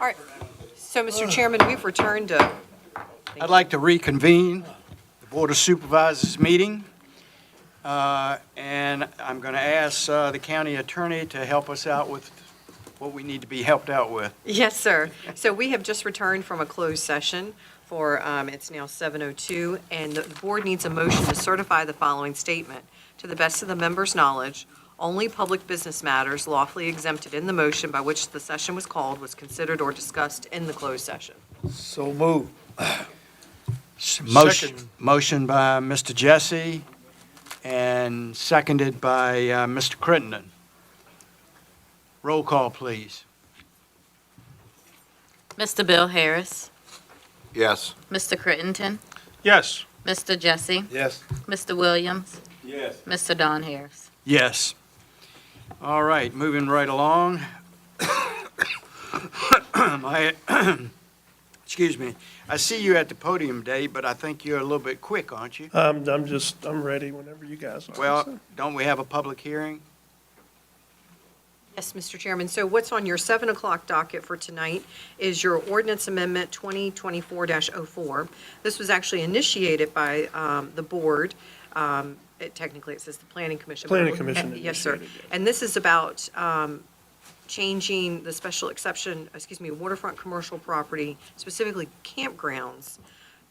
All right, so, Mr. Chairman, we've returned to, I'd like to reconvene the Board of Supervisors meeting, and I'm going to ask the county attorney to help us out with what we need to be helped out with. yes, sir. So we have just returned from a closed session for, it's now 7:02, and the board needs a motion to certify the following statement. To the best of the members' knowledge, only public business matters lawfully exempted in the motion by which the session was called was considered or discussed in the closed session. So move. Motion by Mr. Jesse and seconded by Mr. Crittenden. Roll call, please. Mr. Bill Harris, Yes. Mr. Crittenden, Yes. Mr. Jesse, Yes. Mr. Williams, Yes. Mr. Don Harris. Yes. All right, moving right along. Excuse me. I see you at the podium, Dave, but I think you're a little bit quick, aren't you? I'm ready whenever you guys are. Well, don't we have a public hearing? Yes, Mr. Chairman. So what's on your 7 o'clock docket for tonight is your ordinance amendment 2024-04. This was actually initiated by the board. Technically, it says the Planning Commission. but- Planning Commission Yes, sir. initiated it. And this is about changing the special exception, waterfront commercial property, specifically campgrounds,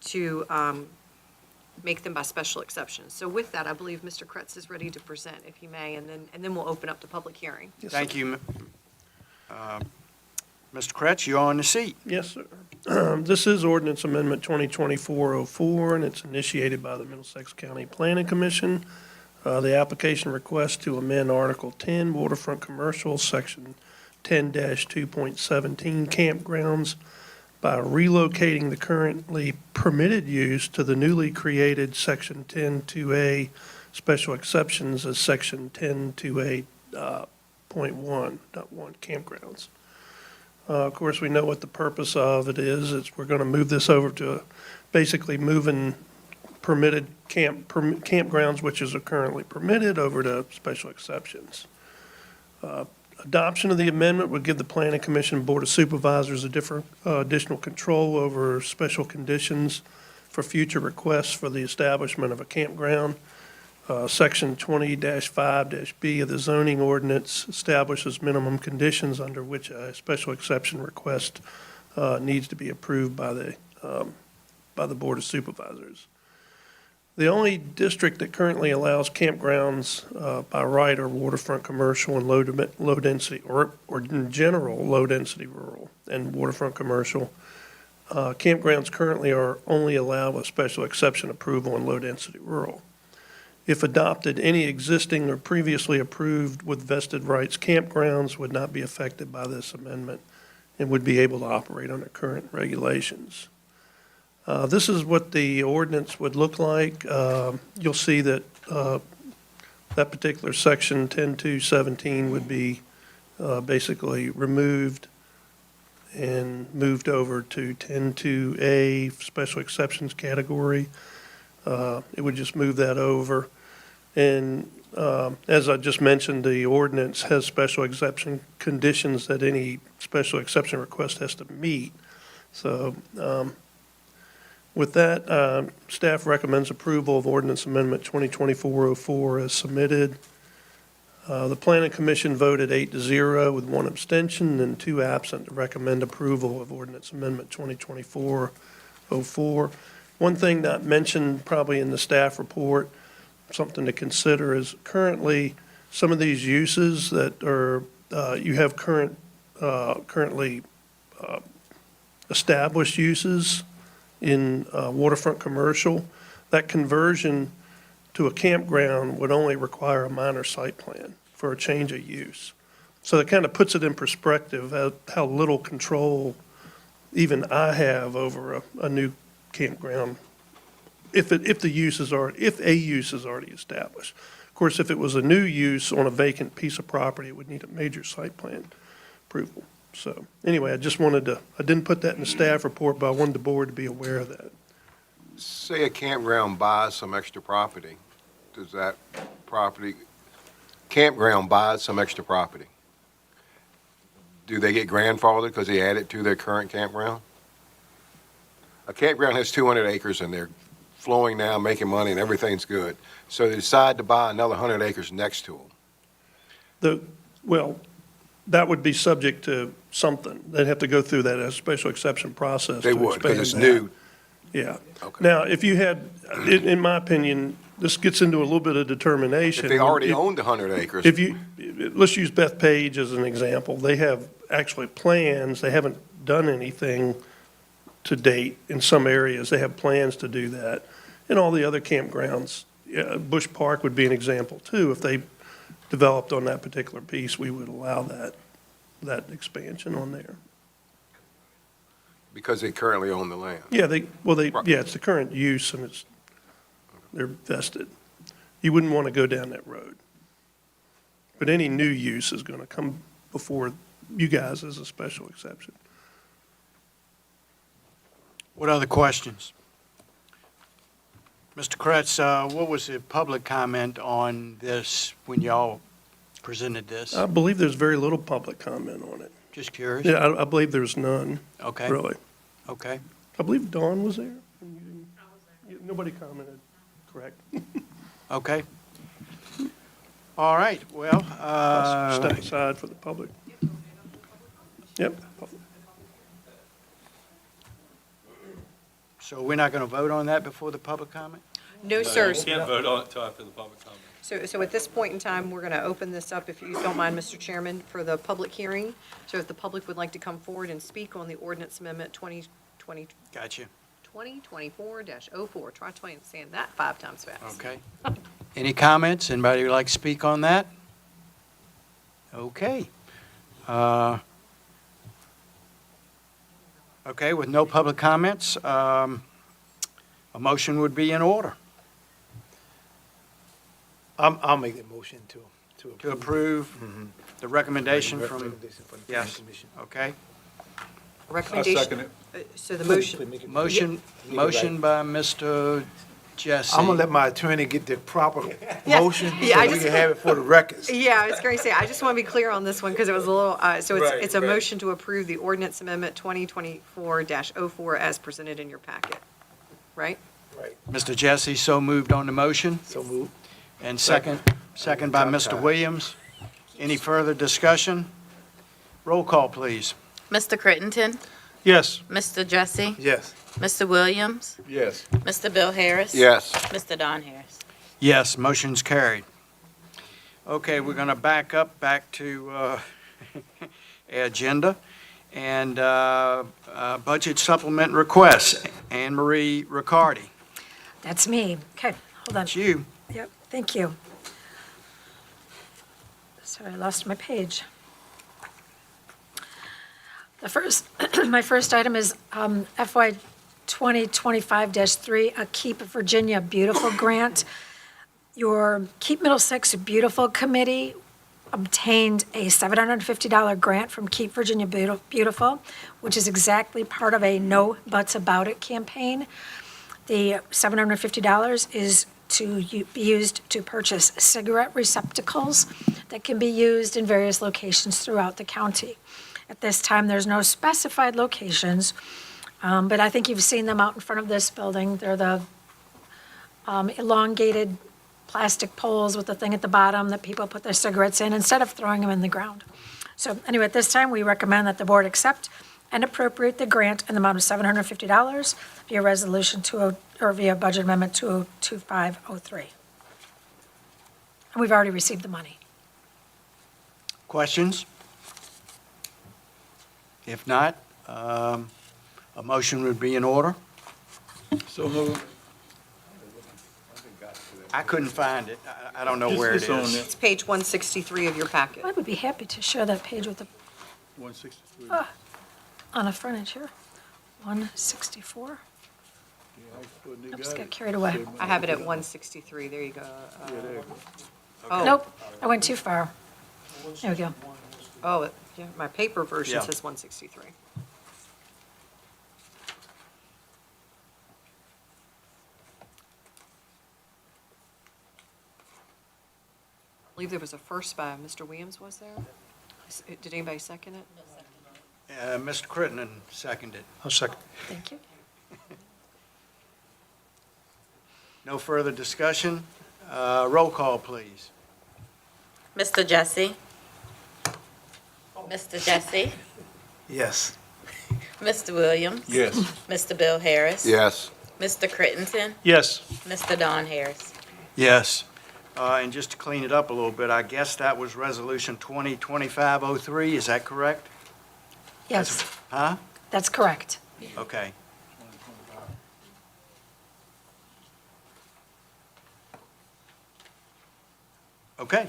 to make them by special exceptions. So with that, I believe Mr. Kretz is ready to present, if he may, and then we'll open up the public hearing. Yes, Thank sir. you. Mr. Kretz, you're on the seat. Yes, sir. This is ordinance amendment 2024-04, and it's initiated by the Middlesex County Planning Commission. The application requests to amend Article 10 Waterfront Commercial, Section 10-2.17 campgrounds by relocating the currently permitted use to the newly created Section 10-2A special exceptions as Section 10-2A.1 campgrounds. Of course, we know what the purpose of it is. We're going to move this over to basically moving permitted campgrounds, which is currently permitted, over to special exceptions. Adoption of the amendment would give the Planning Commission and Board of Supervisors additional control over special conditions for future requests for the establishment of a campground. Section 20-5-B of the zoning ordinance establishes minimum conditions under which a special exception request needs to be approved by the Board of Supervisors. The only district that currently allows campgrounds by right are waterfront commercial and low density, or in general, low density rural and waterfront commercial. Campgrounds currently are only allowed with special exception approval in low density rural. If adopted, any existing or previously approved with vested rights campgrounds would not be affected by this amendment and would be able to operate under current regulations. This is what the ordinance would look like. You'll see that that particular section 10-2-17 would be basically removed and moved over to 10-2A special exceptions category. It would just move that over. And as I just mentioned, the ordinance has special exception conditions that any special exception request has to meet. So with that, staff recommends approval of ordinance amendment 2024-04 as submitted. The Planning Commission voted 8-0 with 1 abstention and 2 absent to recommend approval of ordinance amendment 2024-04. One thing not mentioned probably in the staff report, something to consider, is currently some of these uses that are, you have currently established uses in waterfront commercial. That conversion to a campground would only require a minor site plan for a change of use. So it kind of puts it in perspective how little control even I have over a new campground if a use is already established. Of course, if it was a new use on a vacant piece of property, it would need a major site plan approval. So anyway, I didn't put that in the staff report, but I wanted the board to be aware of that. Say a campground buys some extra property, does that campground buys some extra property? do they get grandfathered because they add it to their current campground? A campground has 200 acres and they're flowing now, making money and everything's good. So they decide to buy another 100 acres next to them. Well, that would be subject to something. They'd have to go through that as a special exception process. They to would, because it's expand that. new. Yeah. Okay. Now, if you had, in my opinion, this gets into a little bit of determination. If they already If- owned the 100 acres, If you, let's use Bethpage as an example. They have actually plans, they haven't done anything to date in some areas. They have plans to do that. And all the other campgrounds, Bush Park would be an example too. If they developed on that particular piece, we would allow that expansion on there. because they currently own the land. Yeah, Right. it's the current use and they're vested. You wouldn't want to go down that road. But any new use is going to come before you guys as a special exception. What other questions? Mr. Kretz, what was the public comment on this when y'all presented this? I believe there's very little public comment on it. Just curious. Yeah, I believe there's none, Okay, really. okay. I believe Dawn was there. Nobody commented, correct? Okay. All right, well, Step aside for the public. Yep. so we're not going to vote on that before the public comment? No, sir. You can't vote on it until after the public comment. So at this point in time, we're going to open this up, if you don't mind, Mr. Chairman, for the public hearing. So if the public would like to come forward and speak on the ordinance amendment 2020 Gotcha. 2024-04. Try saying that 5 times fast. Okay. Any comments? Anybody would like to speak on that? Okay. Okay, with no public comments, a motion would be in order I'll make that motion to approve the recommendation from, recommendation from the yes. planning commission. okay? Recommendation. So the motion, Motion by Mr. Jesse. I'm gonna let my attorney get the proper Yeah, motion yeah, I so we just- can have it for the records. yeah, I was going to say, I just want to be clear on this one because it was a little, so Right, it's a right. motion to approve the ordinance amendment 2024-04 as presented in your packet, right? Right, Mr. Jesse so moved on the motion, so move. and second by Mr. Williams. Any further discussion? Roll call, please. Mr. Crittenden, Yes. Mr. Jesse, Yes. Mr. Williams, Yes. Mr. Bill Harris. Yes. Mr. Don Harris. Yes, motion's carried. Okay, we're going to back to agenda and budget supplement requests. Anne Marie Riccardi, That's me. Okay, hold on. it's you. Yep, thank you. Sorry, I lost my page. The first, my first item is FY 2025-3, a Keep Virginia Beautiful grant. Your Keep Middlesex Beautiful Committee obtained a $750 grant from Keep Virginia Beautiful, which is exactly part of a No Buts About It campaign. The $750 is to be used to purchase cigarette receptacles that can be used in various locations throughout the county. At this time, there's no specified locations, but I think you've seen them out in front of this building. They're the elongated plastic poles with the thing at the bottom that people put their cigarettes in instead of throwing them in the ground. So anyway, at this time, we recommend that the board accept and appropriate the grant in the amount of $750 via resolution or via budget amendment 202503. And we've already received the money. Questions? If not, a motion would be in order. So move. I couldn't find it. I don't know where it It's on is. there. It's page 163 of your packet. I would be happy to share that page with the, 163. on the frontage here. 164. Oops, got carried away. I have it at 163, there you go. Oh, Nope, I went too far. There we go. Oh, yeah, my paper version Yeah. says 163. I believe there was a first by Mr. Williams, was there? Did anybody second it? Mr. Crittenden seconded. I'll second. Thank you. No further discussion. Roll call, please. Mr. Jesse? Mr. Jesse? Yes. Mr. Williams? Yes. Mr. Bill Harris? Yes. Mr. Crittenden? Yes. Mr. Don Harris? Yes. And just to clean it up a little bit, I guess that was Resolution 2025-03, is that correct? Yes, Huh? that's correct. Okay. Okay.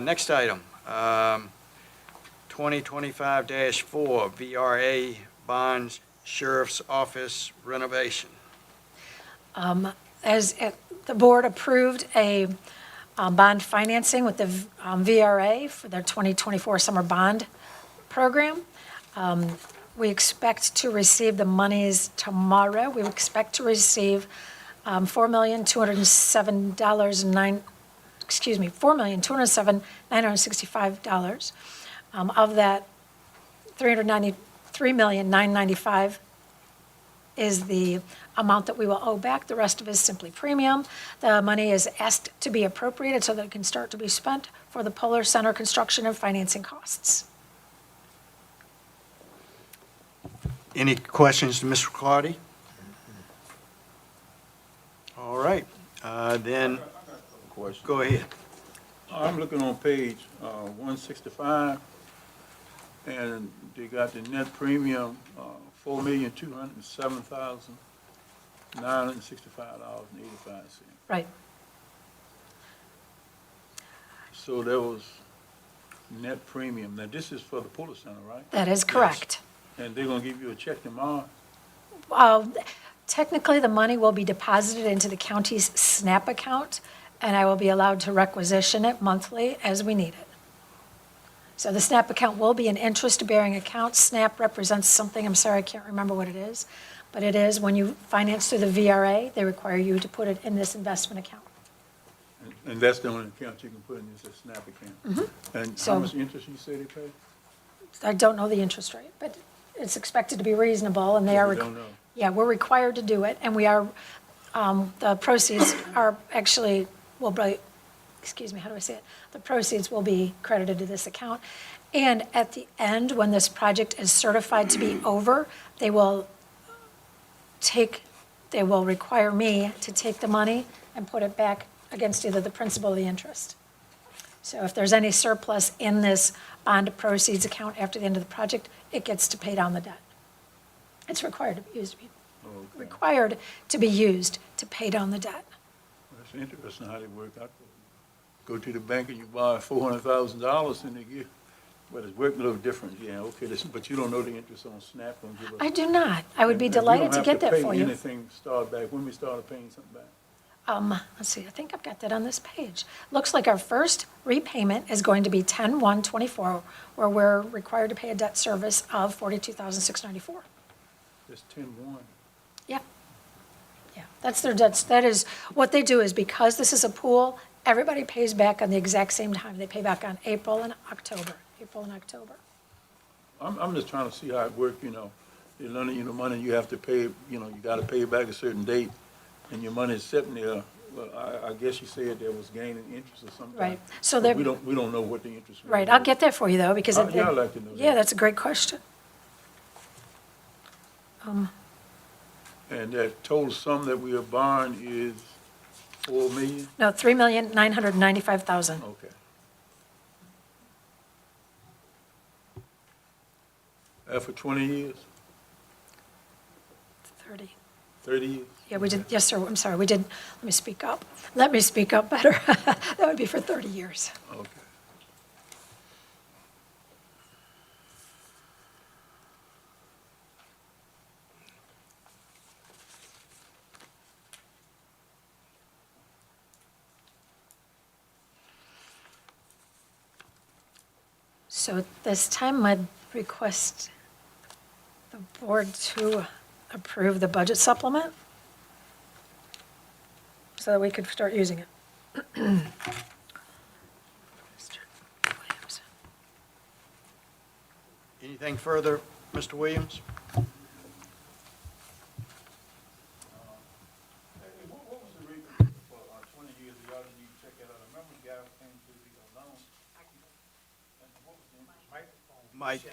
Next item, 2025-4 VRA Bonds Sheriff's Office renovation. The board approved a bond financing with the VRA for their 2024 summer bond program. We expect to receive the monies tomorrow. We expect to receive $4,207,965. Of that, $393,995,000 is the amount that we will owe back. The rest of it is simply premium. The money is asked to be appropriated so that it can start to be spent for the Polar Center construction and financing costs. Any questions to Mr. Clardy? All right, then, Question. go ahead. I'm looking on page 165, and they got the net premium, $4,207,965.85. Right, So there was net premium. Now, this is for the Polar Center, right? that is correct. And they're gonna give you a check tomorrow? Technically, the money will be deposited into the county's SNAP account, and I will be allowed to requisition it monthly as we need it. So the SNAP account will be an interest-bearing account. SNAP represents something, I'm sorry, I can't remember what it is, but it is, when you finance through the VRA, they require you to put it in this investment account. And that's the only account you can put in, is a SNAP account? And how So- much interest you say they pay? I don't know the interest rate, but it's expected to be reasonable, and they are. You don't know. Yeah, we're required to do it, and we are, the proceeds are actually, will be, excuse me, how do I say it? The proceeds will be credited to this account. And at the end, when this project is certified to be over, they will require me to take the money and put it back against either the principal or the interest. So if there's any surplus in this bond proceeds account after the end of the project, it gets to pay down the debt. It's required to be used, required to be used to pay down the debt. That's interesting how they work out. Go to the bank and you borrow $400,000 and they give, but it's working a little different, yeah, okay, but you don't know the interest on SNAP, don't give us. I do not. I would be And we delighted to don't get have that pay for you. anything start back, when we started paying something back. Let's see, I think I've got that on this page. Looks like our first repayment is going to be 10/1/24, where we're required to pay a debt service of $42,694. That's 10-1. Yeah. Yeah, that's their debts. That is, what they do is, because this is a pool, everybody pays back on the exact same time. They pay back on April and October. I'm just trying to see how it works, you know. They're lending you the money, you have to pay, you know, you gotta pay it back a certain date, and your money is sitting there. Well, I guess you said there was gaining interest or something. Right. So But they're, we don't know what the interest rate right, is. I'll get that for you, though, because. Yeah, I'd like to know that. Yeah, that's a great question. And that total sum that we are borrowing is 4 million? No, $3,995,000. Okay. For 20 years, 30. 30 years? Yeah, we did, yes, sir, I'm sorry, we did, let me speak up. Let me speak up better. That would be for 30 years. Okay. So at this time, I'd request the board to approve the budget supplement so that we could start using it. Mr. Williams. Any Anything further, Mr. Williams? Hey, what was the rate for 20 years? Y'all didn't even check that out. I remember the guy came to the loan. And what was the interest? Mike?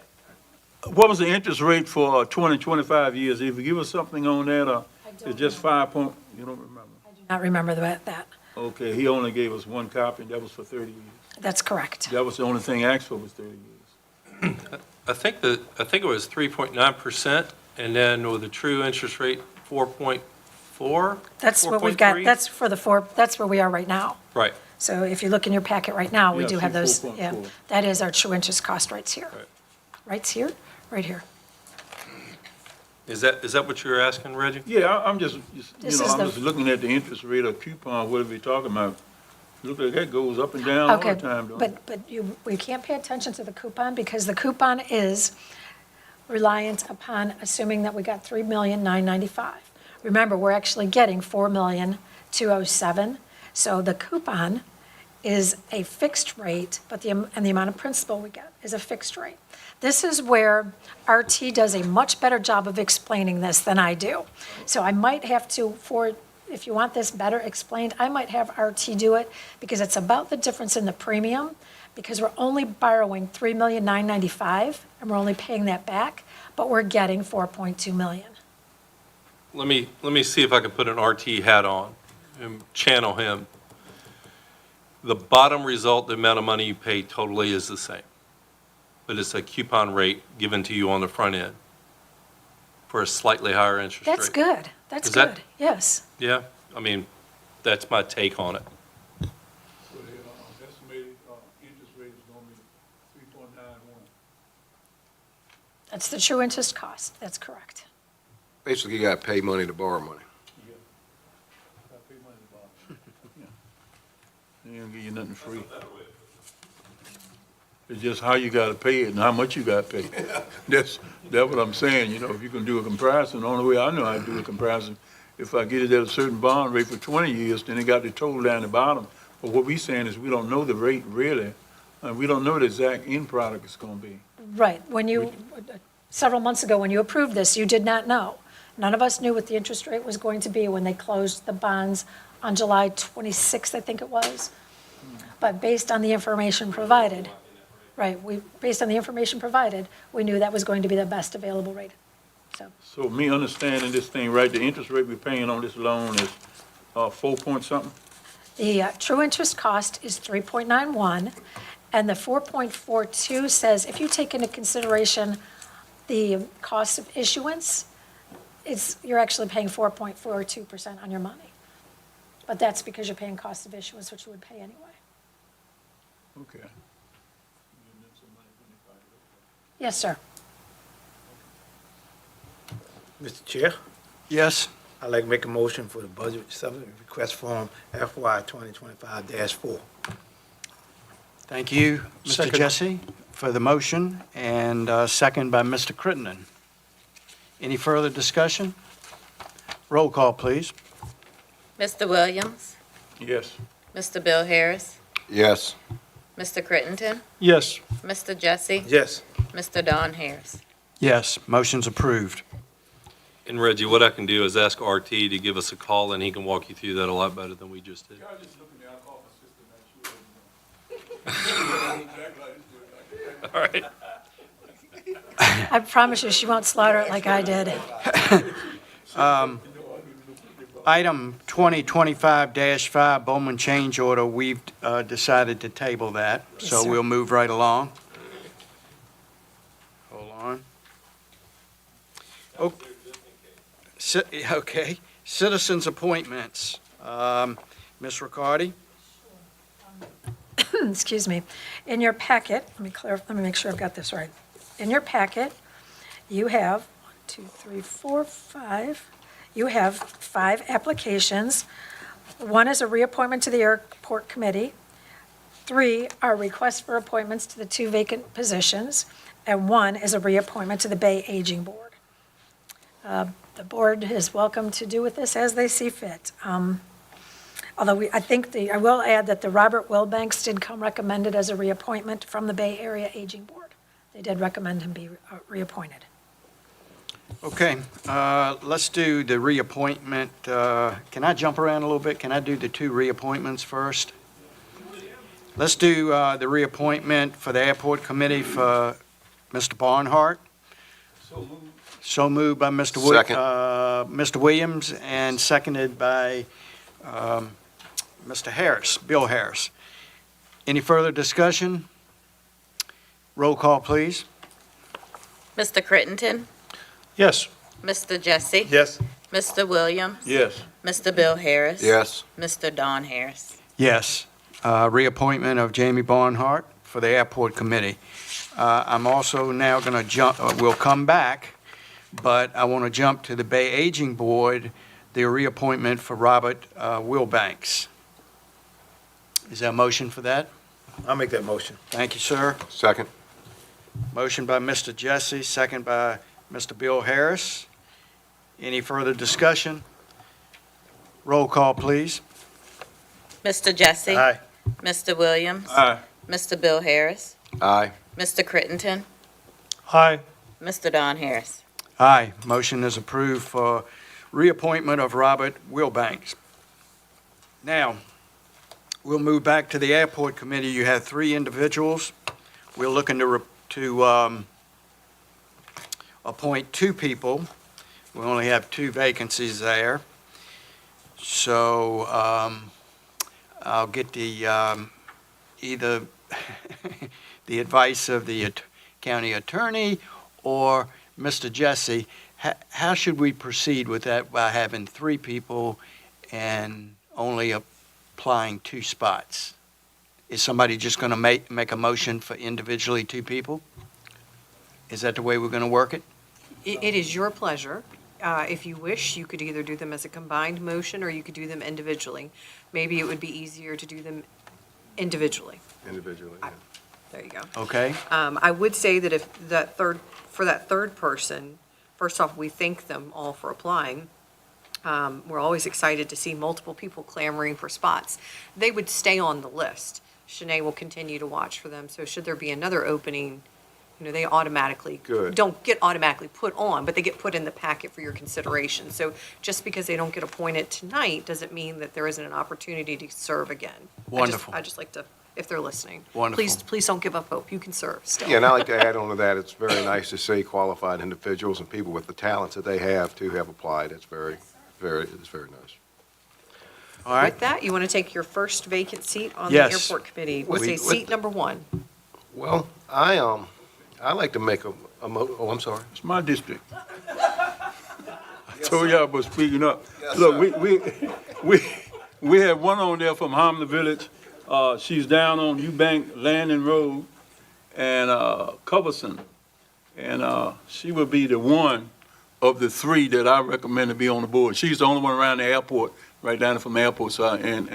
What was the interest rate for 20, 25 years? If you give us something on that, it's just 5 point, you don't remember? Not remember that. Okay, he only gave us one copy, and that was for 30 years. That's correct. That was the only thing asked for was 30 years. I think it was 3.9%, and then with the true interest rate, 4.4? That's what we've got, 4.3? that's where we are right now. Right. So if you look in your packet right now, we Yeah, do have see those, 4.4. yeah. That is our true interest cost rates here. Right. Rates here, right here. Is that what you were asking, Reggie? Yeah, I'm just, This is I'm the- just looking at the interest rate of coupon, whatever you're talking about. Look like that goes up and down all the Okay, time, don't it? but we can't pay attention to the coupon because the coupon is reliant upon assuming that we got $3,995,000. Remember, we're actually getting $4,207,000. So the coupon is a fixed rate, but the amount of principal we get is a fixed rate. This is where RT does a much better job of explaining this than I do. So I might have to, if you want this better explained, I might have RT do it because it's about the difference in the premium, because we're only borrowing $3,995,000 and we're only paying that back, but we're getting $4.2 million. Let me see if I can put an RT hat on and channel him. The bottom result, the amount of money you pay totally is the same, but it's a coupon rate given to you on the front end for a slightly higher interest rate. That's good. That's Is that- good. Yes. Yeah, I mean, that's my take on it. So the estimated interest rate is going to be 3.91. That's the true interest cost. That's correct. Basically, you gotta pay money to borrow money. Gotta pay money to borrow. Yeah. They don't give you nothing free. It's just how you gotta pay it and how much you gotta pay. That's what I'm saying, if you can do a comparison, the only way I know how to do a comparison, if I get it at a certain bond rate for 20 years, then it got the total down the bottom. But what we saying is we don't know the rate really, and we don't know the exact end product it's gonna be. Right. Several months ago, when you approved this, you did not know. None of us knew what the interest rate was going to be when they closed the bonds on July 26th, I think it was. But based on the information provided, based on the information provided, we knew that was going to be the best available rate. So me understanding this thing right, the interest rate we're paying on this loan is 4 point something? The true interest cost is 3.91, and the 4.42 says if you take into consideration the cost of issuance, you're actually paying 4.42% on your money. But that's because you're paying cost of issuance, which you would pay anyway. Okay. Yes, sir. Mr. Chair, Yes? I'd like to make a motion for the budget supplement request form FY 2025-4. Thank you, Mr. Second. Jesse, for the motion, and second by Mr. Crittenden. Any further discussion? Roll call, please. Mr. Williams? Yes. Mr. Bill Harris? Yes. Mr. Crittenden? Yes. Mr. Jesse? Yes. Mr. Don Harris? Yes, motion's approved. And Reggie, what I can do is ask RT to give us a call, and he can walk you through that a lot better than we just did. All right. I promise you, she won't slaughter it like I did. Item 2025-5, Bowman change order, we've decided to table that, Yes, so sir. we'll move right along. Hold on. Okay, citizens' appointments. Ms. Riccardi? Excuse me. In your packet, let me make sure I've got this right. In your packet, you have 1, 2, 3, 4, 5. You have 5 applications. 1 is a reappointment to the Airport Committee. 3 are requests for appointments to the 2 vacant positions. And 1 is a reappointment to the Bay Aging Board. The board is welcome to do with this as they see fit. Although I will add that the Robert Wilbanks did come recommended as a reappointment from the Bay Area Aging Board. they did recommend him be reappointed. Okay, let's do the reappointment. Can I jump around a little bit? Can I do the two reappointments first? Let's do the reappointment for the Airport Committee for Mr. Barnhart. So moved by Mr. Second. Mr. Williams and seconded by Mr. Harris, Bill Harris. Any further discussion? Roll call, please. Mr. Crittenden, Yes. Mr. Jesse, Yes. Mr. Williams, Yes. Mr. Bill Harris. Yes. Mr. Don Harris. Yes. Reappointment of Jamie Barnhart for the Airport Committee. I'm also now going to jump, we'll come back, but I want to jump to the Bay Aging Board, the reappointment for Robert Wilbanks. Is there a motion for that? I'll make that motion. Thank you, sir. Second. Motion by Mr. Jesse, second by Mr. Bill Harris. Any further discussion? Roll call, please. Mr. Jesse. Aye. Mr. Williams. Aye. Mr. Bill Harris. Aye. Mr. Crittenden, Aye. Mr. Don Harris. Aye. Motion is approved for reappointment of Robert Wilbanks. Now, we'll move back to the Airport Committee. You have three individuals. We're looking to appoint two people. We only have two vacancies there. So I'll get the, either the advice of the county attorney or Mr. Jesse. How should we proceed with that by having three people and only applying two spots? Is somebody just going to make a motion for individually two people? Is that the way we're going to work it? It is your pleasure. If you wish, you could either do them as a combined motion or you could do them individually. Maybe it would be easier to do them individually. Individually. There you go. Okay? I would say that if for that third person, first off, we thank them all for applying. We're always excited to see multiple people clamoring for spots. They would stay on the list. Shanae will continue to watch for them, so should there be another opening, they automatically Good. don't get automatically put on, but they get put in the packet for your consideration. So just because they don't get appointed tonight doesn't mean that there isn't an opportunity to serve again. Wonderful. I just like to, if they're listening. Wonderful. Please don't give up hope. You can serve still. Yeah, and I'd like to add on to that, it's very nice to see qualified individuals and people with the talents that they have to have applied. It's very nice. All right? With that, you want to take your first vacant seat on the Yes. airport committee? With- Say with- seat number one. Well, I like to make oh, I'm sorry. It's my district. I told y'all about speaking up. Look, we have one on there from Hamlin Village. She's down on Eubank Landing Road and Coverson. And she would be the one of the three that I recommend to be on the board. She's the only one around the airport, right down from the airport side. And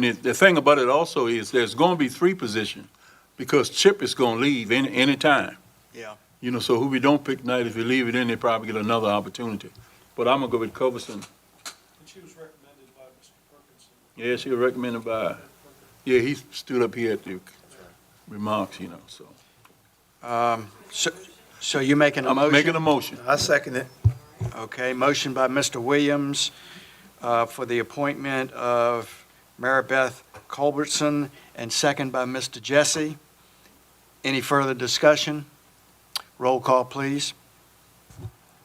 the thing about it also is there's going to be three positions because Chip is going to leave any time. Yeah. So who we don't pick tonight, if you leave it in, they probably get another opportunity. But I'm gonna go with Coverson. She was recommended by Mr. Perkins. Yeah, she was recommended by, yeah, he stood up here at the remarks, so. So you're making a I'm motion? making a motion. I second it. Okay, motion by Mr. Williams for the appointment of Maribeth Culbertson, and second by Mr. Jesse. Any further discussion? Roll call, please.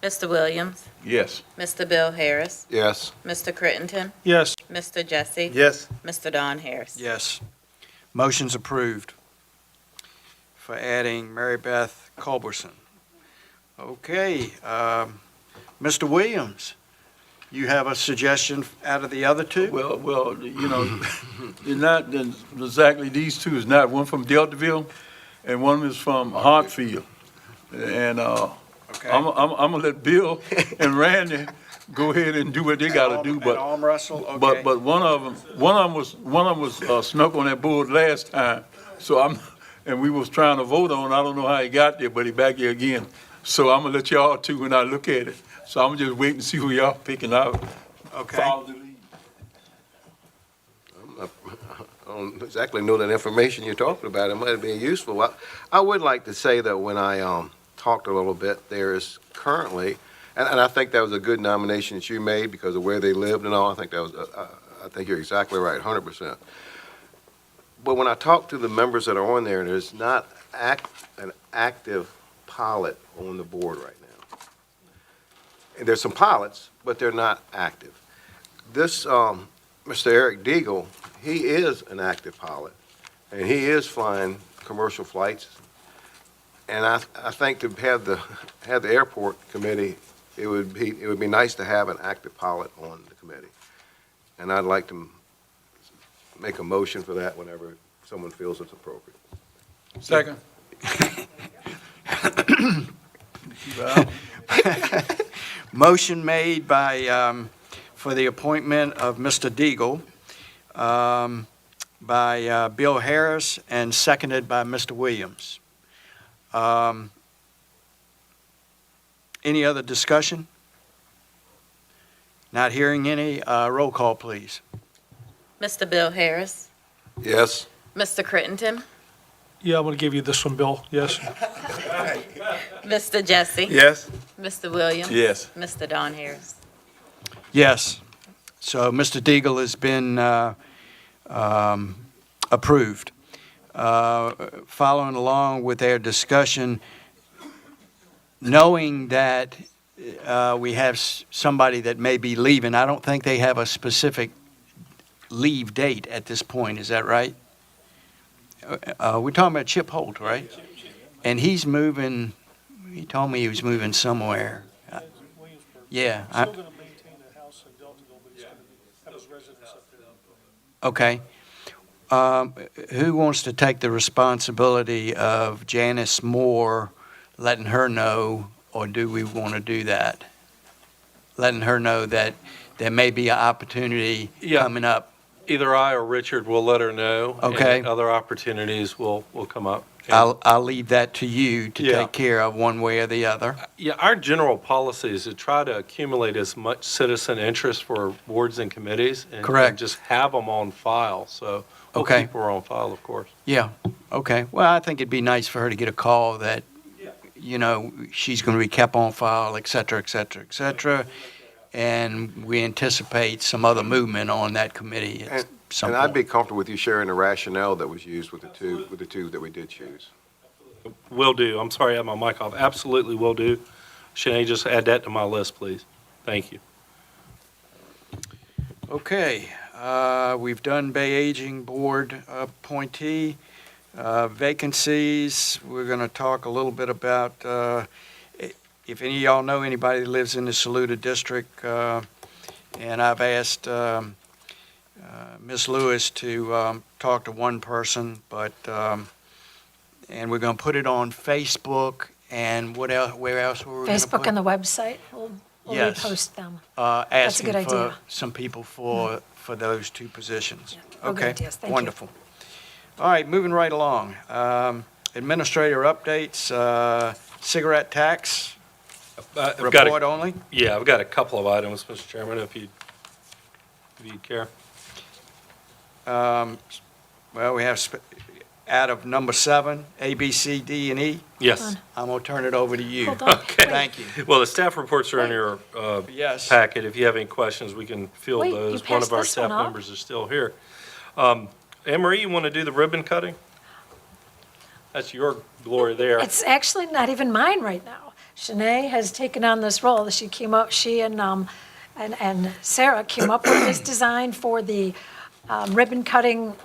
Mr. Williams, Yes. Mr. Bill Harris, Yes. Mr. Crittenden, Yes. Mr. Jesse. Yes. Mr. Don Harris. Yes. Motion's approved for adding Maribeth Culbertson. Okay, Mr. Williams, you have a suggestion out of the other two? Well, they're not exactly these two. Is not one from Deltaville and one is from Hartfield. And Okay. I'm gonna let Bill and Randy go ahead and do what they gotta do, but. Arm wrestle, okay. But one of them was snuck on that board last time, so and we was trying to vote on, I don't know how he got there, but he back here again. So I'm gonna let y'all two when I look at it. So I'm just waiting to see who y'all picking out. Okay. Follow the lead. I don't exactly know that information you're talking about. It might be useful. I would like to say that when I talked a little bit, there is currently, and I think that was a good nomination that you made because of where they lived and all. I think that was, I think you're exactly right, 100%. But when I talk to the members that are on there, there's not an active pilot on the board right now. And there's some pilots, but they're not active. This, Mr. Eric Deagle, he is an active pilot, and he is flying commercial flights. And I think to have the airport committee, it would be nice to have an active pilot on the committee. And I'd like to make a motion for that whenever someone feels it's appropriate. Second. Motion made by, for the appointment of Mr. Deagle, by Bill Harris and seconded by Mr. Williams. Any other discussion? Not hearing any. Roll call, please. Mr. Bill Harris, Yes? Mr. Crittenden, Yeah, I'm going to give you this one, Bill, yes. Mr. Jesse, Yes. Mr. Williams. Yes. Mr. Don Harris. Yes. So Mr. Deagle has been approved. Following along with their discussion, knowing that we have somebody that may be leaving, I don't think they have a specific leave date at this point, is that right? We're talking about Chip Holt, right? And he's moving, he told me he was moving somewhere. Yeah. Still going to maintain the house in Deltaville, but he's going to have his residence up there. Okay. Who wants to take the responsibility of Janice Moore letting her know, or do we want to do that? Letting her know that there may be an opportunity Yeah. coming up. Either I or Richard will let her know. Okay. And other opportunities will come up. And, I'll leave that to you to Yeah. take care of one way or the other. Yeah, our general policy is to try to accumulate as much citizen interest for boards and committees. And Correct. just have them on file, so we'll Okay. keep her on file, of course. Yeah, okay. Well, I think it'd be nice for her to get a call that, you know, she's going to be kept on file, et cetera, et cetera, et cetera. And we anticipate some other movement on that committee at some And I'd point. be comfortable with you sharing the rationale that was used with the two that we did choose. Will do. I'm sorry I had my mic off. Absolutely will do. Shanae, just add that to my list, please. Thank you. Okay, we've done Bay Aging Board appointee vacancies. We're going to talk a little bit about, if any of y'all know anybody that lives in the Saluda District, and I've asked Ms. Lewis to talk to one person, but, and we're going to put it on Facebook, and what else, where else were we going to put? Facebook and the website, we'll Yes. repost them. Asking That's a good for idea. some people for those two positions. Oh, good Okay, ideas. Thank you. wonderful. All right, moving right along. Administrator updates, cigarette tax, I've got report only? Yeah, I've got a couple of items, Mr. Chairman, if you'd care. Well, we have, out of number 7, A, B, C, D, and E. Yes. I'm going to turn it over to you. Hold on. Okay. Thank you. Well, the staff reports are in your Yes. packet. If you have any questions, we can field Wait, you those. One passed of our this one staff up? members is still here. Anne Marie, you want to do the ribbon cutting? That's your glory there. It's actually not even mine right now. Shanae has taken on this role. She came up, she and Sarah came up with this design for the ribbon cutting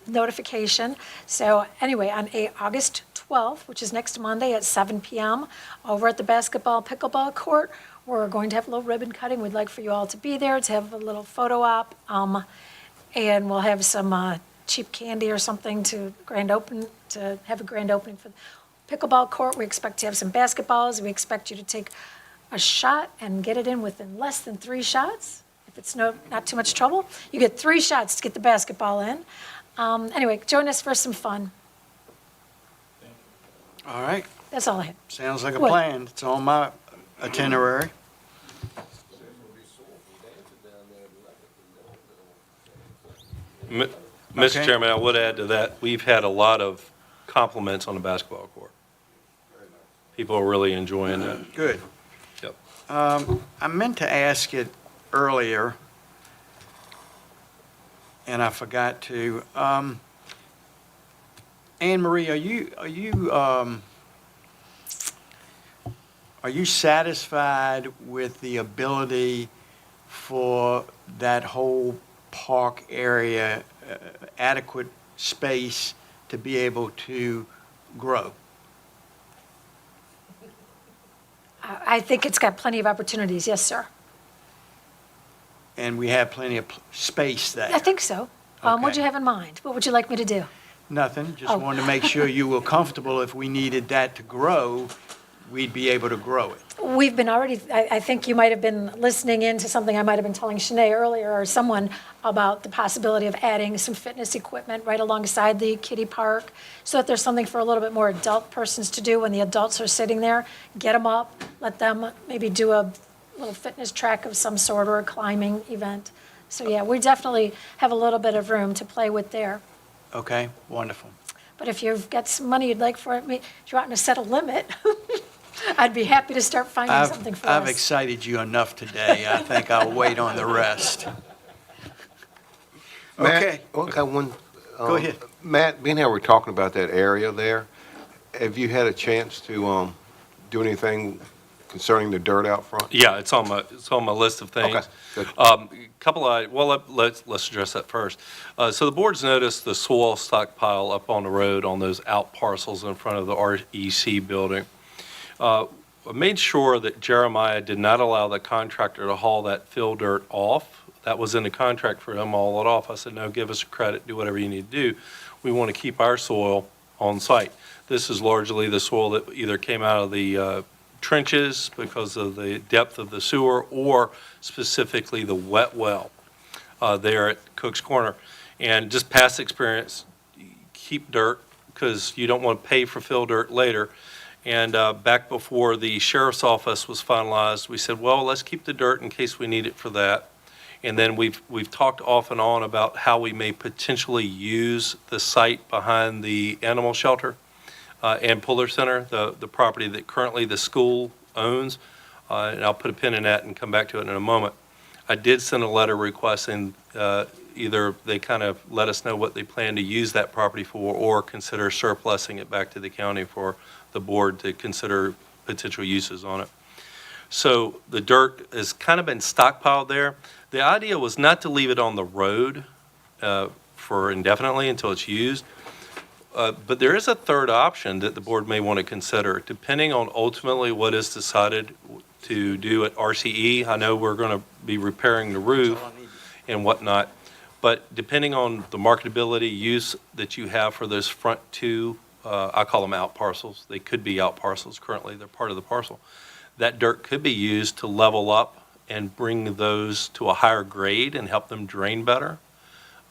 notification. So anyway, on August 12th, which is next Monday at 7 PM, over at the basketball pickleball court, we're going to have a little ribbon cutting. We'd like for you all to be there to have a little photo op. And we'll have some cheap candy or something to have a grand opening for the pickleball court. We expect to have some basketballs. We expect you to take a shot and get it in within less than 3 shots. If it's not too much trouble, you get 3 shots to get the basketball in. Anyway, join us for some fun. All right, That's all I had. sounds like a What? plan. It's on my itinerary. Mr. Okay. Chairman, I would add to that, we've had a lot of compliments on the basketball court. People are really enjoying that. Good. Yep. I meant to ask it earlier, and I forgot to. Anne Marie, are you satisfied with the ability for that whole park area, adequate space to be able to grow? I think it's got plenty of opportunities, yes, sir. And we have plenty of space there? I think so. What'd Okay. you have in mind? What would you like me to do? Nothing, just Oh. wanted to make sure you were comfortable if we needed that to grow, we'd be able to grow it. We've been already, I think you might have been listening in to something I might have been telling Shanae earlier, or someone, about the possibility of adding some fitness equipment right alongside the kiddie park, so that there's something for a little bit more adult persons to do when the adults are sitting there. Get them up, let them maybe do a little fitness track of some sort or a climbing event. So yeah, we definitely have a little bit of room to play with there. Okay, wonderful. But if you've got some money you'd like for it, if you're wanting to set a limit, I'd be happy to start finding something for I've us. excited you enough today, I think I'll wait on the rest. Okay, Matt, got one. Go ahead. Matt, being how we're talking about that area there, have you had a chance to do anything concerning the dirt out front? Yeah, it's on my list of things. Okay, good. Let's address that first. So the board's noticed the soil stockpile up on the road on those out parcels in front of the REC building. I made sure that Jeremiah did not allow the contractor to haul that fill dirt off. That was in the contract for him, haul it off. I said, no, give us credit, do whatever you need to do. We want to keep our soil on site. This is largely the soil that either came out of the trenches because of the depth of the sewer, or specifically the wet well there at Cook's Corner. And just past experience, keep dirt, because you don't want to pay for fill dirt later. And back before the sheriff's office was finalized, we said, well, let's keep the dirt in case we need it for that. And then we've talked off and on about how we may potentially use the site behind the animal shelter and Puller Center, the property that currently the school owns. And I'll put a pin in that and come back to it in a moment. I did send a letter requesting either they kind of let us know what they plan to use that property for, or consider surplusing it back to the county for the board to consider potential uses on it. So the dirt has kind of been stockpiled there. The idea was not to leave it on the road for indefinitely until it's used. But there is a third option that the board may want to consider, depending on ultimately what is decided to do at RCE. I know we're going to be repairing the roof and whatnot, but depending on the marketability use that you have for those front two, I call them out parcels. They could be out parcels currently. They're part of the parcel. That dirt could be used to level up and bring those to a higher grade and help them drain better.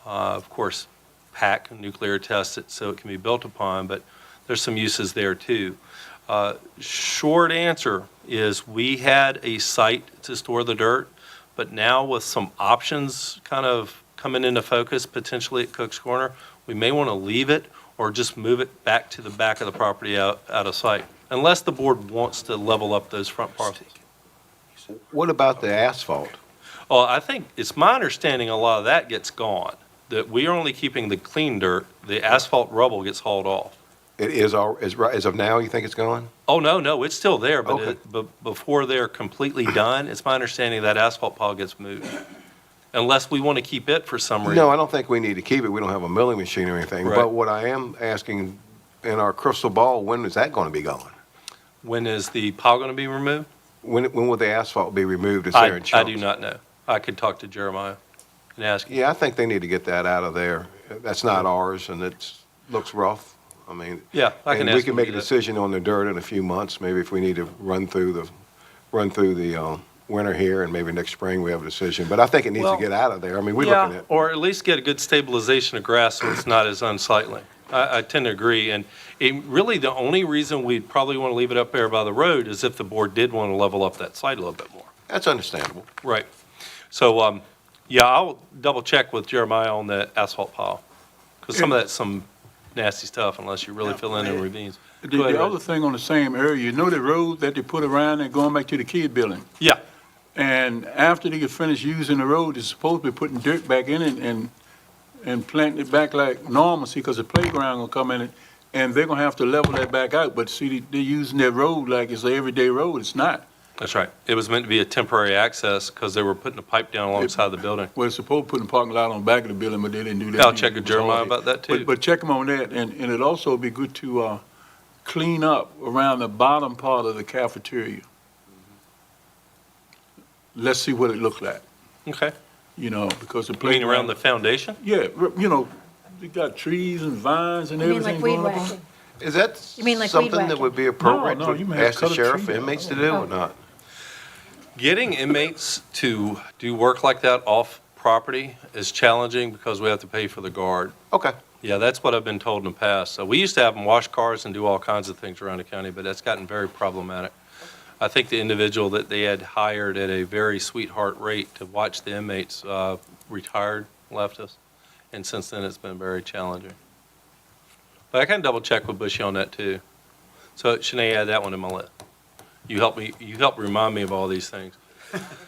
Of course, pack, nuclear test it so it can be built upon, but there's some uses there too. Short answer is we had a site to store the dirt, but now with some options kind of coming into focus potentially at Cook's Corner, we may want to leave it or just move it back to the back of the property out of sight, unless the board wants to level up those front parcels. What about the asphalt? Well, I think, it's my understanding a lot of that gets gone, that we are only keeping the clean dirt, the asphalt rubble gets hauled off. It is, as of now, you think it's gone? Oh, no, it's still there, Okay. but before they're completely done, it's my understanding that asphalt pile gets moved. Unless we want to keep it for some reason. No, I don't think we need to keep it. We don't have a milling machine or anything. Right. But what I am asking, in our crystal ball, when is that going to be gone? When is the pile going to be removed? When will the asphalt be removed? Is there in I chunks? do not know. I could talk to Jeremiah and ask him. Yeah, I think they need to get that out of there. That's not ours, and looks rough. I mean, Yeah, I can and ask we him can to make do a that. decision on the dirt in a few months, maybe if we need to run through the winter here, and maybe next spring we have a decision. But I think it needs to Well, get out of there. I mean, we're looking at, Or at least get a good stabilization of grass so it's not as unsightly. I tend to agree, and really the only reason we'd probably want to leave it up there by the road is if the board did want to level up that site a little bit more. that's understandable. Right. So, yeah, I'll double check with Jeremiah on the asphalt pile. Because some of that's some nasty stuff unless you really fill in ravines. Go ahead, The Reg. other thing on the same area, you know the road that they put around and going back to the kid building? Yeah, And after they get finished using the road, they're supposed to be putting dirt back in it and planting it back like normalcy, because the playground gonna come in it, and they're gonna have to level that back out. But see, they're using that road like it's an everyday road. It's not. that's right. It was meant to be a temporary access because they were putting a pipe down alongside the building. Well, it's supposed to put a parking lot on the back of the building, but they didn't do that. I'll check with Jeremiah about that too. But check them on that, and it'd also be good to, clean up around the bottom part of the cafeteria. Let's see what it looks like, Okay. you know, because the You mean playground. around the foundation? Yeah, you know, they got trees and vines and You mean everything like weed going on. whacking? Is that You mean like weed something that whacking? would be appropriate No, you may have to ask the cut a sheriff tree and down. inmates to do or not? Getting inmates to do work like that off property is challenging because we have to pay for the guard. Okay. Yeah, that's what I've been told in the past. So we used to have them wash cars and do all kinds of things around the county, but that's gotten very problematic. I think the individual that they had hired at a very sweetheart rate to watch the inmates retired, left us, and since then it's been very challenging. But I can double check with Bushy on that too. So Shanae, add that one to my list. You help remind me of all these things.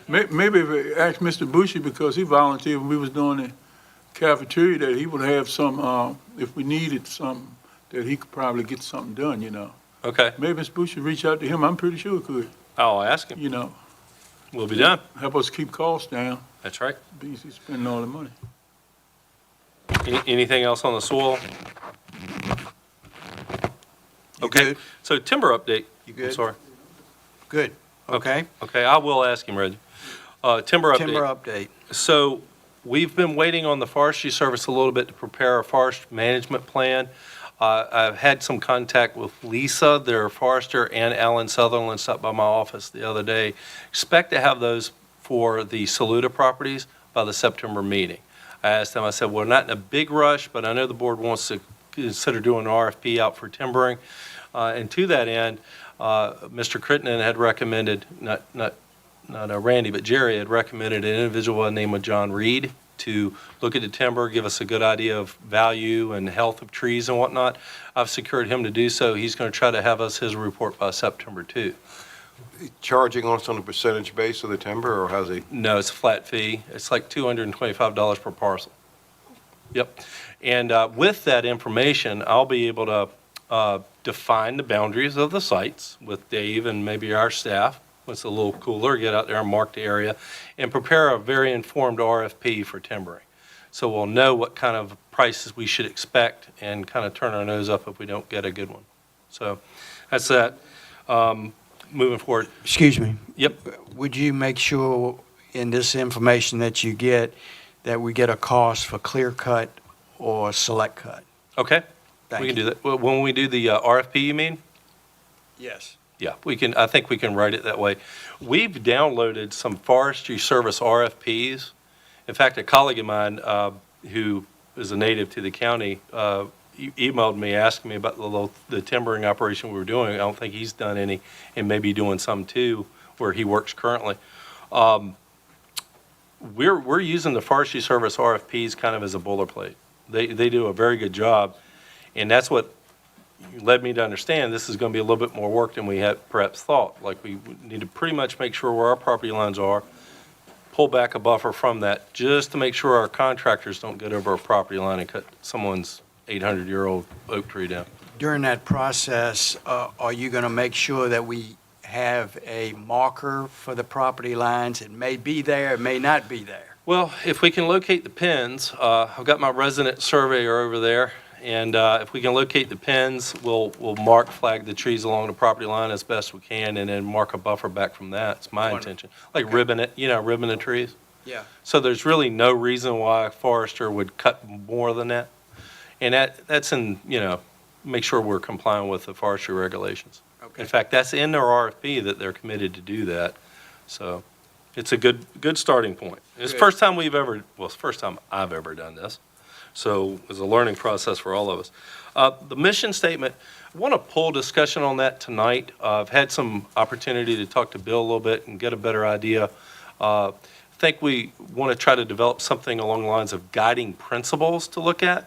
Maybe if we ask Mr. Bushy, because he volunteered when we was doing the cafeteria, that he would have some, if we needed something, that he could probably get something done, you know. Okay, Maybe Mr. Bushy reach out to him, I'm pretty sure he could, I'll ask him. you know, We'll be done. help us keep costs down, That's right. be easy spending all the money. Anything else on the soil? You Okay, good? so timber update. You I'm good? sorry. Good, okay. Okay, I will ask him, Reggie. Timber Timber update. update. So we've been waiting on the Forestry Service a little bit to prepare a forest management plan. I've had some contact with Lisa, their forester, and Alan Sutherland stopped by my office the other day. Expect to have those for the Saluda properties by the September meeting. I asked them, I said, we're not in a big rush, but I know the board wants to consider doing an RFP out for timbering. And to that end, Mr. Crittenden had recommended, not Randy, but Jerry had recommended an individual by the name of John Reed to look at the timber, give us a good idea of value and health of trees and whatnot. I've secured him to do so. He's going to try to have us his report by September 2. Charging us on a percentage base of the timber, or how's he? No, it's a flat fee. It's like $225 per parcel. Yep. And with that information, I'll be able to define the boundaries of the sites with Dave and maybe our staff. It's a little cooler, get out there and mark the area, and prepare a very informed RFP for timbering. So we'll know what kind of prices we should expect and kind of turn our nose up if we don't get a good one. So that's that. Moving forward. Excuse me. Yep. Would you make sure in this information that you get, that we get a cost for clear cut or select cut? Okay. Thank We can you. do that. Well, when we do the RFP, you mean? Yes. Yeah, I think we can write it that way. We've downloaded some Forestry Service RFPs. In fact, a colleague of mine who is a native to the county emailed me asking me about the timbering operation we were doing. I don't think he's done any, and maybe doing some too, where he works currently. We're using the Forestry Service RFPs kind of as a boilerplate. They do a very good job, and that's what led me to understand this is going to be a little bit more work than we had perhaps thought. Like, we need to pretty much make sure where our property lines are, pull back a buffer from that, just to make sure our contractors don't get over our property line and cut someone's 800-year-old oak tree down. During that process, are you going to make sure that we have a marker for the property lines? It may be there, it may not be there. Well, if we can locate the pins, I've got my resident surveyor over there, and if we can locate the pins, we'll flag the trees along the property line as best we can, and then mark a buffer back from that. It's my Wonderful. intention. Like Okay. ribbon the trees. Yeah. So there's really no reason why a forester would cut more than that. And that's in, make sure we're complying with the forestry regulations. Okay. In fact, that's in their RFP that they're committed to do that. So it's a good starting point. It's the Good. first time it's the first time I've ever done this. So it's a learning process for all of us. The mission statement, I want to pull discussion on that tonight. I've had some opportunity to talk to Bill a little bit and get a better idea. I think we want to try to develop something along the lines of guiding principles to look at.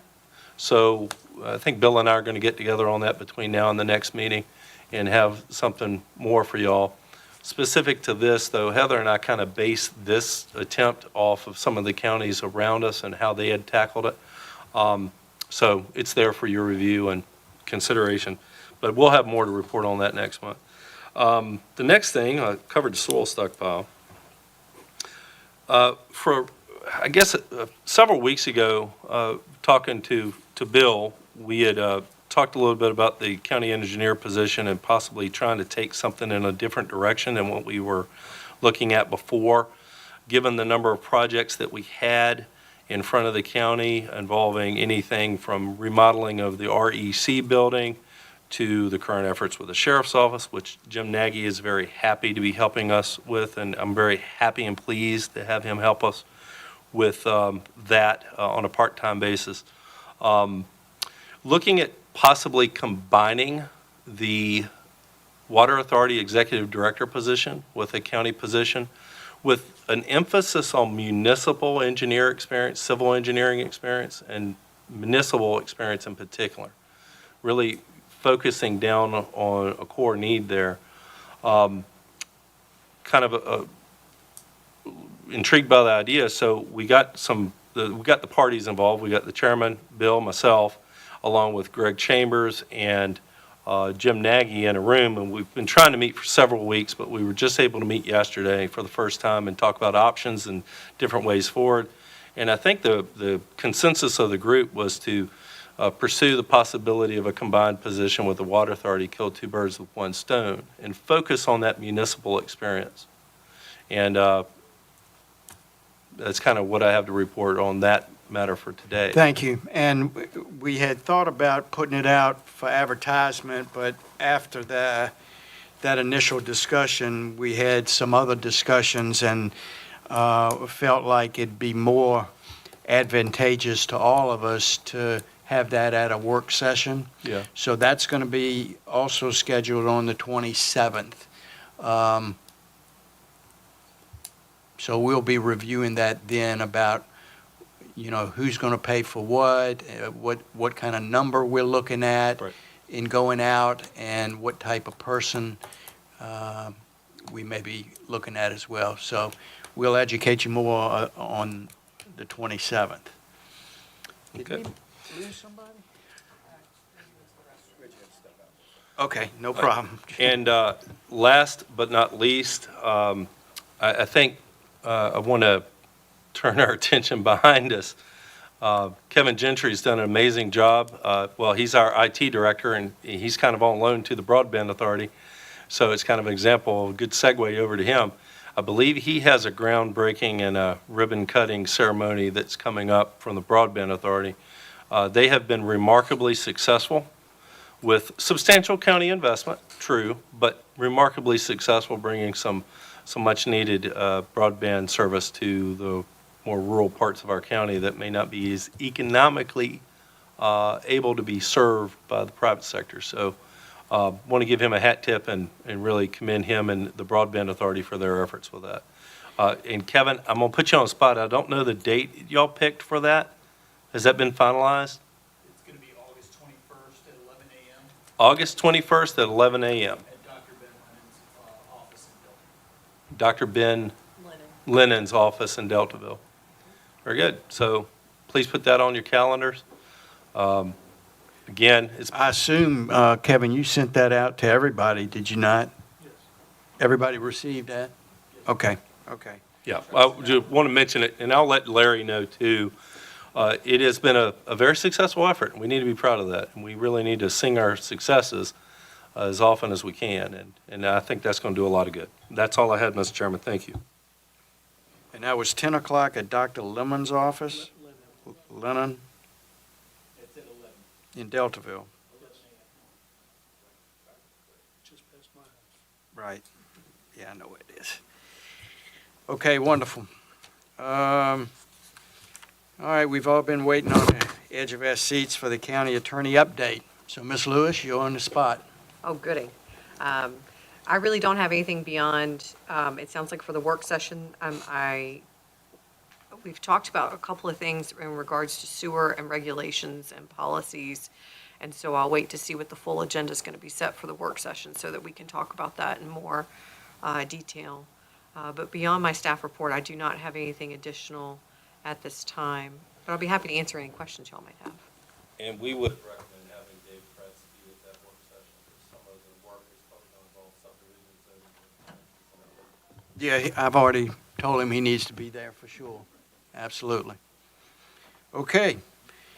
So I think Bill and I are going to get together on that between now and the next meeting and have something more for y'all. Specific to this, though, Heather and I kind of based this attempt off of some of the counties around us and how they had tackled it. So it's there for your review and consideration, but we'll have more to report on that next month. The next thing, I covered the soil stockpile. I guess, several weeks ago, talking to Bill, we had talked a little bit about the county engineer position and possibly trying to take something in a different direction than what we were looking at before, given the number of projects that we had in front of the county involving anything from remodeling of the REC building to the current efforts with the sheriff's office, which Jim Nagy is very happy to be helping us with, and I'm very happy and pleased to have him help us with that on a part-time basis. Looking at possibly combining the Water Authority Executive Director position with a county position with an emphasis on municipal engineer experience, civil engineering experience, and municipal experience in particular. Really focusing down on a core need there. Kind of intrigued by the idea, so we got the parties involved. We got the chairman, Bill, myself, along with Greg Chambers and Jim Nagy in a room, and we've been trying to meet for several weeks, but we were just able to meet yesterday for the first time and talk about options and different ways forward. And I think the consensus of the group was to pursue the possibility of a combined position with the Water Authority, kill two birds with one stone, and focus on that municipal experience. And that's kind of what I have to report on that matter for today. Thank you. And we had thought about putting it out for advertisement, but after that initial discussion, we had some other discussions and felt like it'd be more advantageous to all of us to have that at a work session. Yeah. So that's going to be also scheduled on the 27th. So we'll be reviewing that then about, who's going to pay for what kind of number we're looking at Right. in going out, and what type of person we may be looking at as well. So we'll educate you more on the 27th. Okay. Okay, no problem. And last but not least, I think I want to turn our attention behind us. Kevin Gentry's done an amazing job. Well, he's our IT director, and he's kind of on loan to the Broadband Authority. So it's kind of an example, a good segue over to him. I believe he has a groundbreaking and a ribbon-cutting ceremony that's coming up from the Broadband Authority. They have been remarkably successful with substantial county investment, true, but remarkably successful bringing some much-needed broadband service to the more rural parts of our county that may not be as economically able to be served by the private sector. So want to give him a hat tip and really commend him and the Broadband Authority for their efforts with that. And Kevin, I'm going to put you on the spot. I don't know the date y'all picked for that. Has that been finalized? It's going to be August 21st at 11 a.m. August 21st at 11 a.m. at Dr. Ben Lennon's office in Delta. Dr. Ben Lennon's office in Deltaville. Very good. So please put that on your calendars. Again, it's I assume, Kevin, you sent that out to everybody, did you not? Yes. Everybody received that? Okay, okay. Yeah, I just want to mention it, and I'll let Larry know too. It has been a very successful effort, and we need to be proud of that. And we really need to sing our successes as often as we can, and I think that's going to do a lot of good. That's all I had, Mr. Chairman. Thank you. And that was 10 o'clock at Dr. Lemon's office? Lennon It's at 11. in Deltaville, Just past my house. right. Yeah, I know it is. Okay, wonderful. All right, we've all been waiting on the edge of our seats for the county attorney update. So, Ms. Lewis, you're on the spot. Oh, goody. I really don't have anything beyond, it sounds like for the work session, we've talked about a couple of things in regards to sewer and regulations and policies. And so I'll wait to see what the full agenda is going to be set for the work session so that we can talk about that in more detail. But beyond my staff report, I do not have anything additional at this time. But I'll be happy to answer any questions y'all might have. And we would recommend having Dave Kretz be at that work session, because some of the work is probably going to involve subdivisions. Yeah, I've already told him he needs to be there for sure. Absolutely. Okay,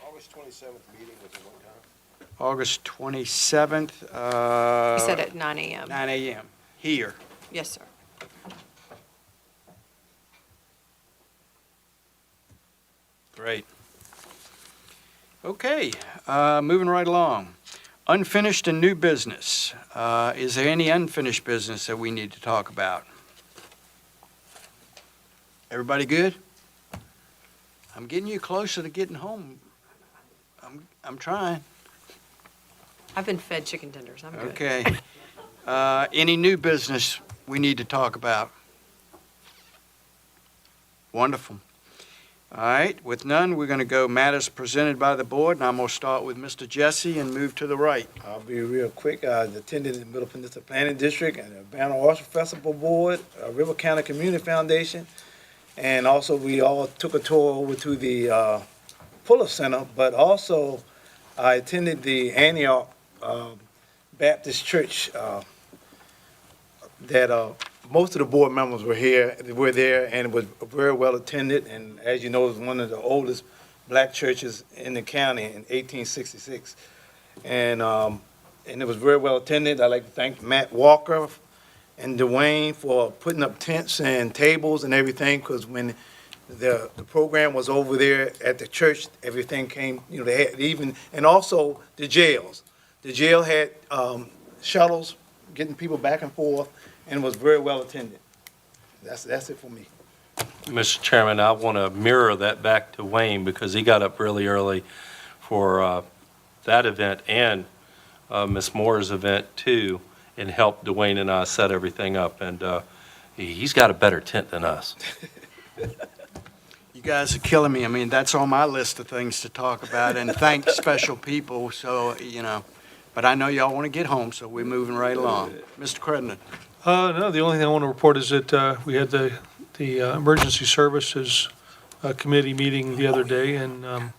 August 27th meeting was at what time? August 27th, He said at 9 a.m. 9 a.m. here. Yes, sir. Great. Okay, moving right along. Unfinished and new business. Is there any unfinished business that we need to talk about? Everybody good? I'm getting you closer to getting home. I'm trying. I've been fed chicken tenders. I'm good. Okay. Any new business we need to talk about? Wonderful. All right, with none, we're going to go matters presented by the board, and I'm going to start with Mr. Jesse and move to the right. I'll be real quick. I attended the Middle Peninsula Planning District and the Banner Orchard Festival Board, River County Community Foundation, and also we all took a tour over to the Fuller Center, but also I attended the Antioch Baptist Church that most of the board members were there, and it was very well attended, and as you know, it's one of the oldest black churches in the county in 1866. And it was very well attended. I'd like to thank Matt Walker and Dwayne for putting up tents and tables and everything, because when the program was over there at the church, everything came, they had even, and also the jails. The jail had shuttles getting people back and forth, and was very well attended. That's it for me. Mr. Chairman, I want to mirror that back to Wayne, because he got up really early for that event and Ms. Moore's event too, and helped Dwayne and I set everything up. And he's got a better tent than us. You guys are killing me. I mean, that's on my list of things to talk about, and thank special people, so, but I know y'all want to get home, so we're moving right along. Mr. Credden. No, the only thing I want to report is that we had the Emergency Services Committee meeting the other day, and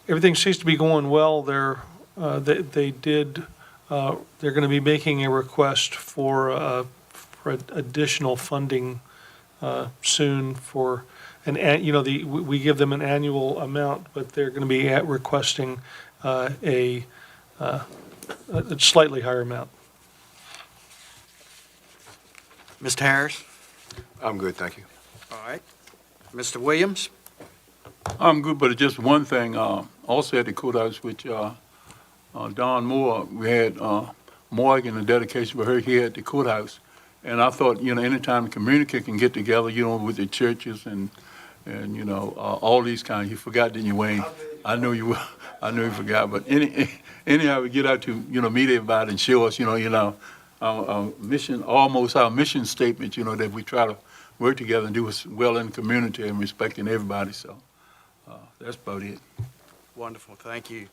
everything seems to be going well. They're going to be making a request for additional funding soon for we give them an annual amount, but they're going to be requesting a slightly higher amount. Mr. Harris? I'm good, thank you. All right. Mr. Williams? I'm good, but just one thing, also at the courthouse, which Don Moore, we had Morgan, a dedication for her here at the courthouse. And I thought, anytime the community can get together, with the churches and all these kinds, you forgot, didn't you, Wayne? I know you forgot, but anyhow, we get out to, meet everybody and show us, our mission, almost our mission statement, that we try to work together and do well in the community and respecting everybody. So that's about it. Wonderful, thank you.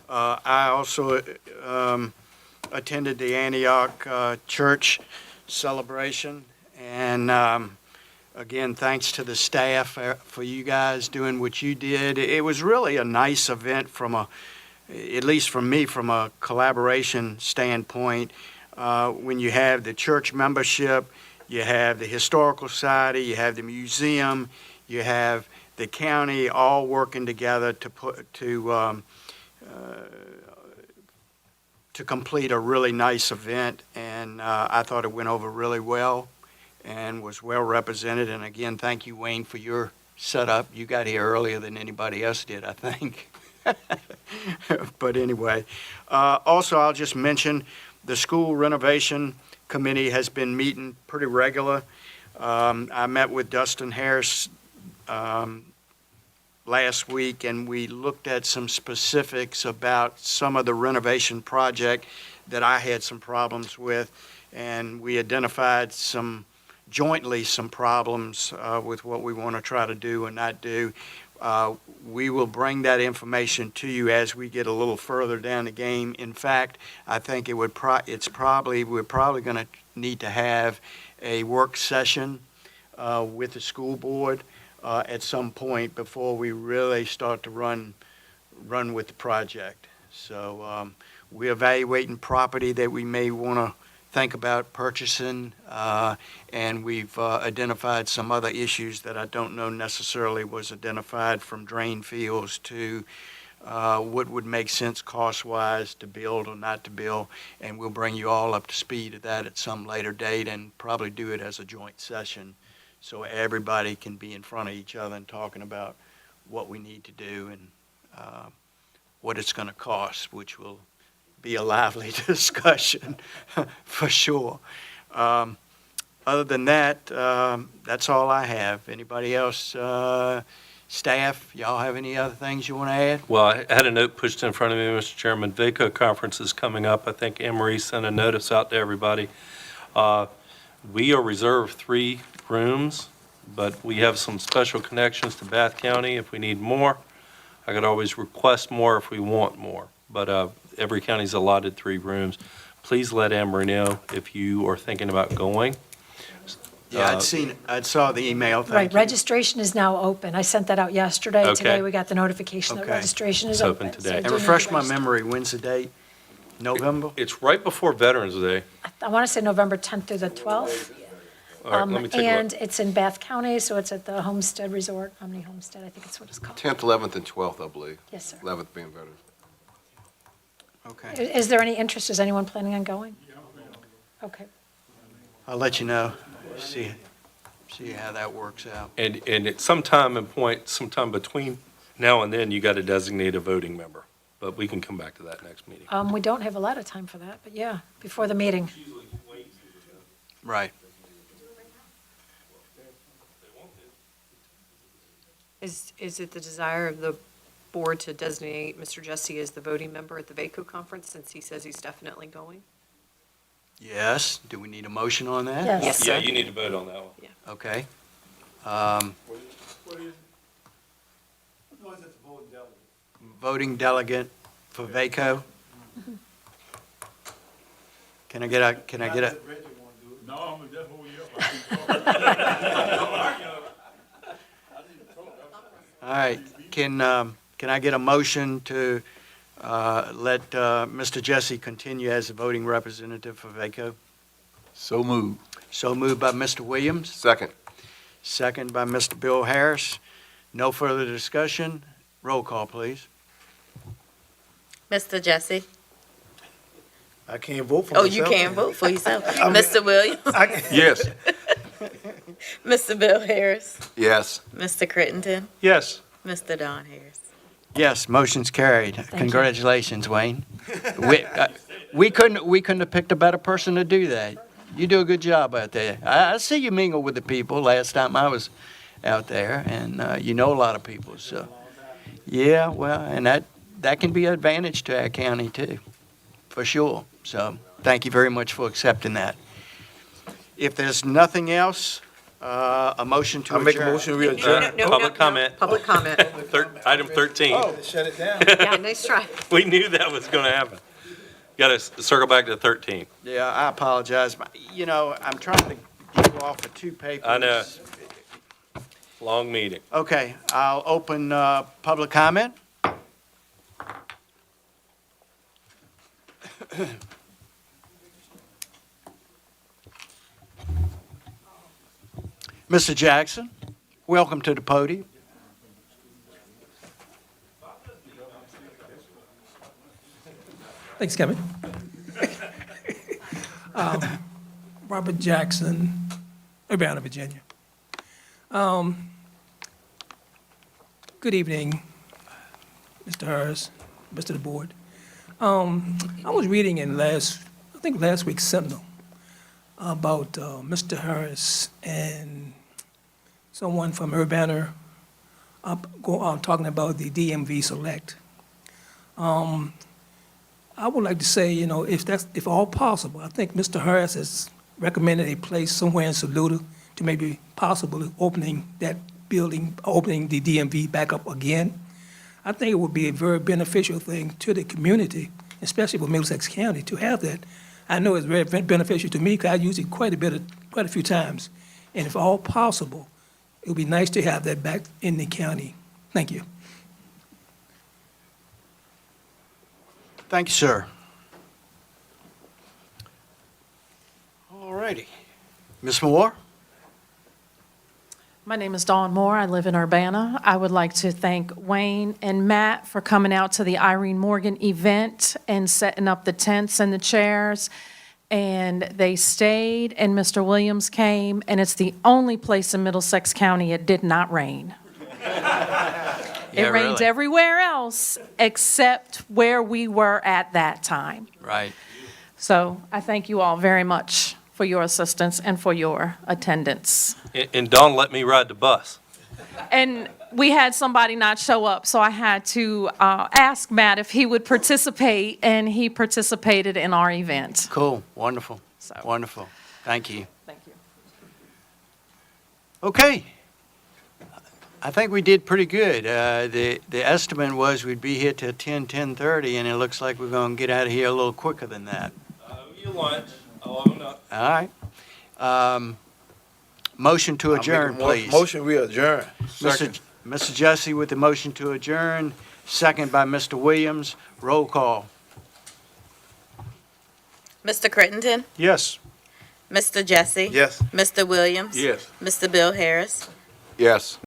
I also attended the Antioch Church celebration, and again, thanks to the staff for you guys doing what you did. It was really a nice event at least from me, from a collaboration standpoint. When you have the church membership, you have the Historical Society, you have the museum, you have the county all working together to complete a really nice event, and I thought it went over really well and was well represented. And again, thank you, Wayne, for your setup. You got here earlier than anybody else did, I think. But anyway, also I'll just mention the School Renovation Committee has been meeting pretty regular. I met with Dustin Harris last week, and we looked at some specifics about some of the renovation project that I had some problems with, and we identified some jointly some problems with what we want to try to do and not do. We will bring that information to you as we get a little further down the game. In fact, I think we're probably going to need to have a work session with the school board at some point before we really start to run with the project. So we're evaluating property that we may want to think about purchasing, and we've identified some other issues that I don't know necessarily was identified, from drain fields to what would make sense cost-wise to build or not to build, and we'll bring you all up to speed of that at some later date and probably do it as a joint session so everybody can be in front of each other and talking about what we need to do and what it's going to cost, which will be a lively discussion for sure. Other than that, that's all I have. Anybody else, staff, y'all have any other things you want to add? Well, I had a note pushed in front of me, Mr. Chairman. VACO conference is coming up. I think Anne Marie sent a notice out to everybody. We are reserved 3 rooms, but we have some special connections to Bath County. If we need more, I could always request more if we want more. But every county's allotted 3 rooms. Please let Anne Marie know if you are thinking about going. Yeah, I saw the email, Right, thank you. registration is now open. I sent that out yesterday. Okay. Today, we got the notification that Okay. registration is It's open open. today. so And And do need to refresh my register. memory, when's the date? November? It's right before Veterans Day. I want to say November 10th through the 12th. All right, let me take a And look. it's in Bath County, so it's at the Homestead Resort, Omni Homestead, I think it's what it's called. 10th, 11th, and 12th, I believe. Yes, sir. 11th being Veterans. Okay. Is there any interest? Is anyone planning on going? Okay. I'll let you know, see how that works out. And at sometime between now and then, you got to designate a voting member. But we can come back to that next meeting. We don't have a lot of time for that, but yeah, before the meeting. Right. Is it the desire of the board to designate Mr. Jesse as the voting member at the VACO conference, since he says he's definitely going? Yes, do we need a motion on that? Yes. Yes, Yeah, sir. you need to vote on that one. Okay. Voting delegate for VACO? Can I get a, No, I'm just hold you all right, can I get a motion to let Mr. Jesse continue as the voting representative for VACO? So moved. So moved by Mr. Williams, Second. second by Mr. Bill Harris. No further discussion. Roll call, please. Mr. Jesse? I can't vote for Oh, myself. you can vote for yourself. Mr. Williams? Yes. Mr. Bill Harris? Yes. Mr. Crittenden? Yes. Mr. Don Harris? Yes, motion's carried. you. Congratulations, Wayne. We couldn't have picked a better person to do that. You do a good job out there. I see you mingle with the people last time I was out there, and you know a lot of people, so. Yeah, well, and that can be an advantage to our county too, for sure. So, thank you very much for accepting that. If there's nothing else, a motion to I adjourn. make a motion, we adjourn. Public comment. Public comment. Item 13. Shut it down. Yeah, nice try. We knew that was going to happen. Got to circle back to 13. Yeah, I apologize. You know, I'm trying to get you off of 2 papers. I know. Long meeting. Okay, I'll open public comment. Mr. Jackson, welcome to the podium. Thanks, Kevin. Robert Jackson, Urbana, Virginia. Good evening, Mr. Harris, rest of the board. I was reading in last week's Sentinel about Mr. Harris and someone from Urbana talking about the DMV Select. I would like to say, you know, if all possible, I think Mr. Harris has recommended a place somewhere in Saluda to maybe possibly opening that building, opening the DMV back up again. I think it would be a very beneficial thing to the community, especially for Middlesex County, to have that. I know it's very beneficial to me because I use it quite a few times. And if all possible, it would be nice to have that back in the county. Thank you. Thank you, sir. All righty. Ms. Moore? My name is Dawn Moore. I live in Urbana. I would like to thank Wayne and Matt for coming out to the Irene Morgan event and setting up the tents and the chairs. And they stayed, and Mr. Williams came, and it's the only place in Middlesex County it did not rain. It rained really? everywhere else except where we were at that time. Right. So I thank you all very much for your assistance and for your attendance. And Dawn let me ride the bus. And we had somebody not show up, so I had to ask Matt if he would participate, and he participated in our event. Cool. Wonderful. So- Wonderful. Thank you. Thank you. Okay. I think we did pretty good. The estimate was we'd be here till 10:30, and it looks like we're going to get out of here a little quicker than that. You lunch, I'll own up. All right. Motion to adjourn, please. Motion, we adjourn. Mr. Jesse with the motion to adjourn, second by Mr. Williams. Roll call. Mr. Crittenden, Yes. Mr. Jesse. Yes. Mr. Williams. Yes. Mr. Bill Harris. Yes.